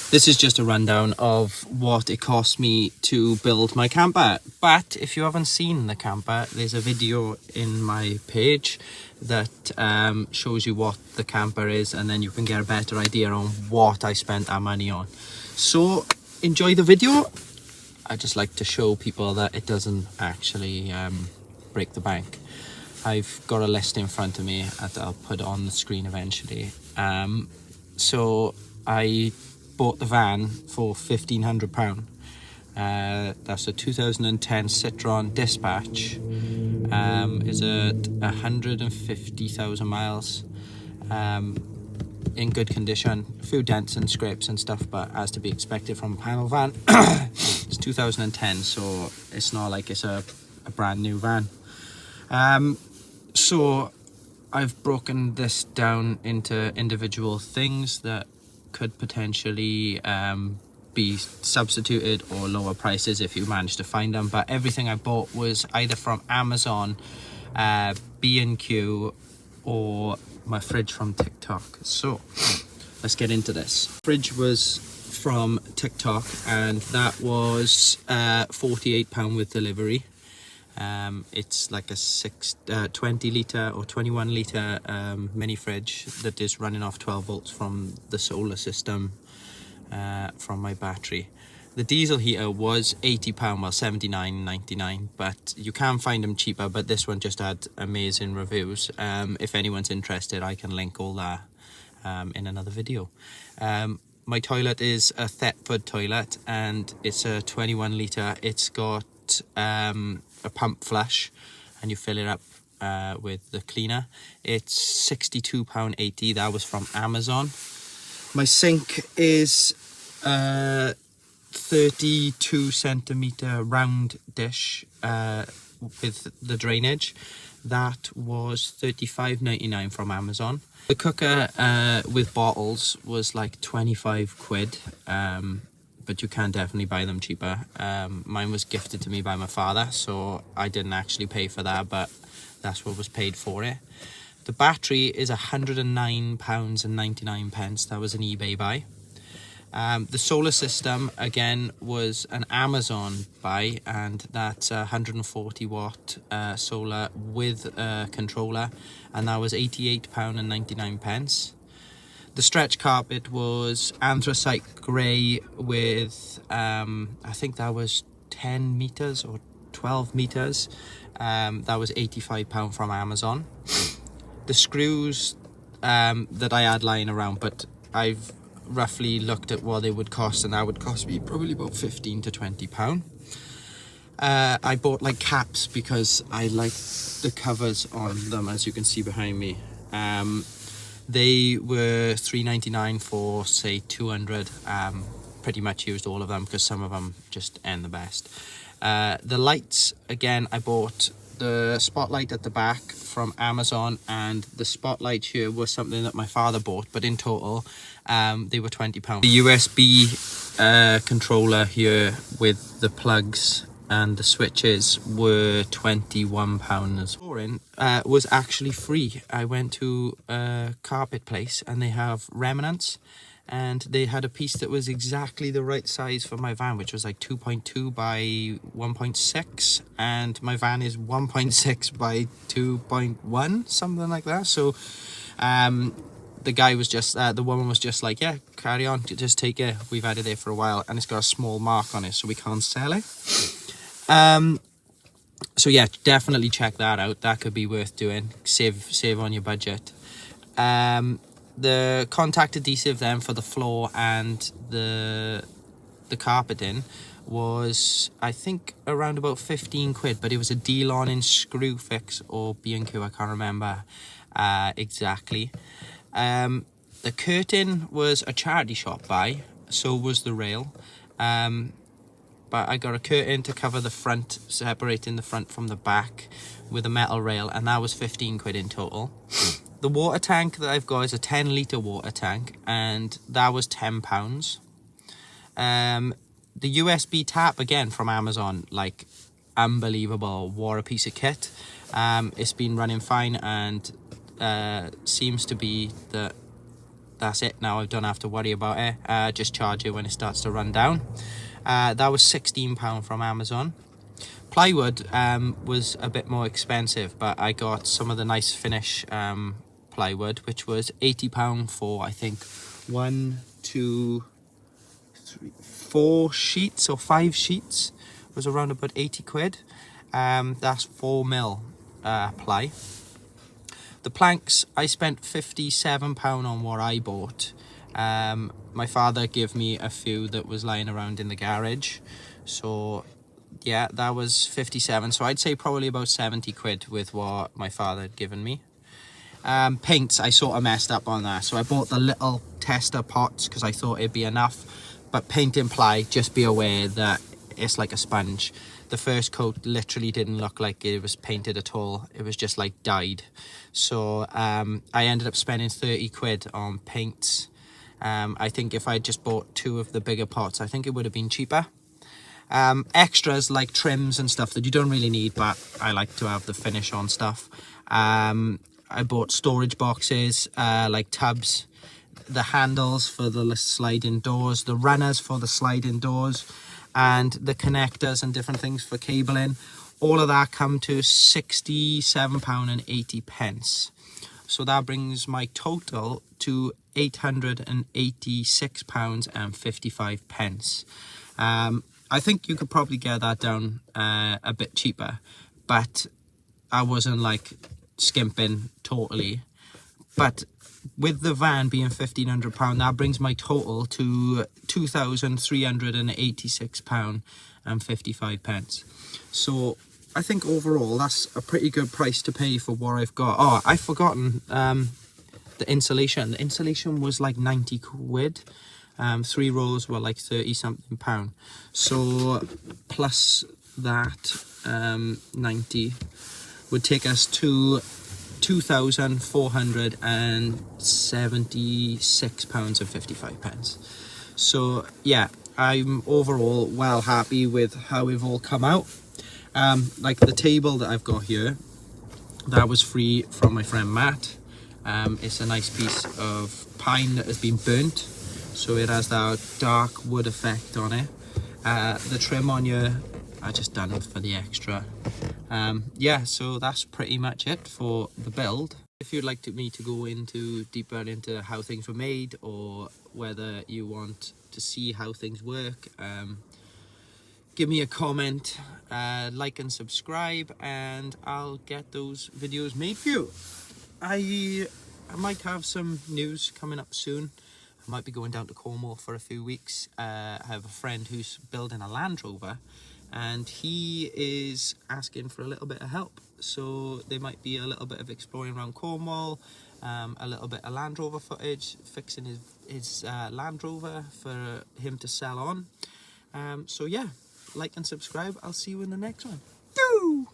This is just a rundown of what it cost me to build my camper. But if you haven't seen the camper, there's a video in my page that shows you what the camper is, and then you can get a better idea on what I spent that money on. So enjoy the video. I just like to show people that it doesn't actually break the bank. I've got a list in front of me that I'll put on the screen eventually. So I bought the van for £1,500. That's a 2010 Citroen Dispatch. Is at 150,000 miles. In good condition, a few dents and scrapes and stuff, but as to be expected from a panel van. It's 2010, so it's not like it's a brand new van. So I've broken this down into individual things that could potentially be substituted or lower prices if you manage to find them, but everything I bought was either from Amazon, B&Q, or my fridge from TikTok. So let's get into this. Fridge was from TikTok, and that was £48 with delivery. It's like a 20 litre or 21 litre mini fridge that is running off 12 volts from the solar system from my battery. The diesel heater was £80, well £79.99, but you can find them cheaper, but this one just had amazing reviews. If anyone's interested, I can link all that in another video. My toilet is a Thetford toilet, and it's a 21 litre. It's got a pump flush, and you fill it up with the cleaner. It's £62.80. That was from Amazon. My sink is 32 centimeter round dish with the drainage. That was £35.99 from Amazon. The cooker with bottles was like 25 quid, but you can definitely buy them cheaper. Mine was gifted to me by my father, so I didn't actually pay for that, but that's what was paid for it. The battery is £109.99. That was an eBay buy. The solar system, again, was an Amazon buy, and that's 140 watt solar with a controller, and that was £88.99. The stretch carpet was anthracite grey with, I think that was 10 meters or 12 meters. That was £85 from Amazon. The screws that I had lying around, but I've roughly looked at what they would cost, and that would cost me probably about £15 to £20. I bought like caps because I like the covers on them, as you can see behind me. They were £3.99 for say 200. Pretty much used all of them because some of them just ain't the best. The lights, again, I bought the spotlight at the back from Amazon, and the spotlight here was something that my father bought, but in total they were £20. The USB controller here with the plugs and the switches were £21. Flooring was actually free. I went to a carpet place and they have remnants, and they had a piece that was exactly the right size for my van, which was like 2.2 by 1.6, and my van is 1.6 by 2.1, something like that. So the guy was just, the woman was just like, yeah, carry on, just take it. We've had it there for a while, and it's got a small mark on it, so we can't sell it. So yeah, definitely check that out. That could be worth doing. Save on your budget. The contact adhesive then for the floor and the carpeting was, I think, around about 15 quid, but it was a deal on in Screwfix or B&Q, I can't remember exactly. The curtain was a charity shop buy, so was the rail. But I got a curtain to cover the front, separating the front from the back with a metal rail, and that was 15 quid in total. The water tank that I've got is a 10 litre water tank, and that was £10. The USB tap, again, from Amazon, like, unbelievable. What a piece of kit. It's been running fine, and seems to be that that's it now. I don't have to worry about it. Just charge it when it starts to run down. That was £16 from Amazon. Plywood was a bit more expensive, but I got some of the nice finish plywood, which was £80 for, I think, 1, 2, 3, 4 sheets or 5 sheets. Was around about 80 quid. That's 4mm ply. The planks, I spent £57 on what I bought. My father gave me a few that was lying around in the garage, so yeah, that was 57. So I'd say probably about 70 quid with what my father had given me. Paints, I sort of messed up on that, so I bought the little tester pots because I thought it'd be enough. But paint and ply, just be aware that it's like a sponge. The first coat literally didn't look like it was painted at all. It was just like dyed. So I ended up spending 30 quid on paints. I think if I just bought 2 of the bigger pots, I think it would have been cheaper. Extras like trims and stuff that you don't really need, but I like to have the finish on stuff. I bought storage boxes, like tubs, the handles for the sliding doors, the runners for the sliding doors, and the connectors and different things for cabling. All of that come to £67.80. So that brings my total to £886.55. I think you could probably get that down a bit cheaper, but I wasn't like skimping totally. But with the van being £1,500, that brings my total to £2,386.55. So I think overall that's a pretty good price to pay for what I've got. Oh, I've forgotten the insulation. The insulation was like 90 quid. 3 rolls were like 30 something pound. So plus that 90 would take us to £2,476.55. So yeah, I'm overall well happy with how we've all come out. Like the table that I've got here, that was free from my friend Matt. It's a nice piece of pine that has been burnt, so it has that dark wood effect on it. The trim on here, I just done it for the extra. Yeah, so that's pretty much it for the build. If you'd like me to go deeper into how things were made, or whether you want to see how things work, give me a comment, like and subscribe, and I'll get those videos made for you. I might have some news coming up soon. I might be going down to Cornwall for a few weeks. I have a friend who's building a Land Rover, and he is asking for a little bit of help. So there might be a little bit of exploring around Cornwall, a little bit of Land Rover footage, fixing his Land Rover for him to sell on. So yeah, like and subscribe. I'll see you in the next one. Doo!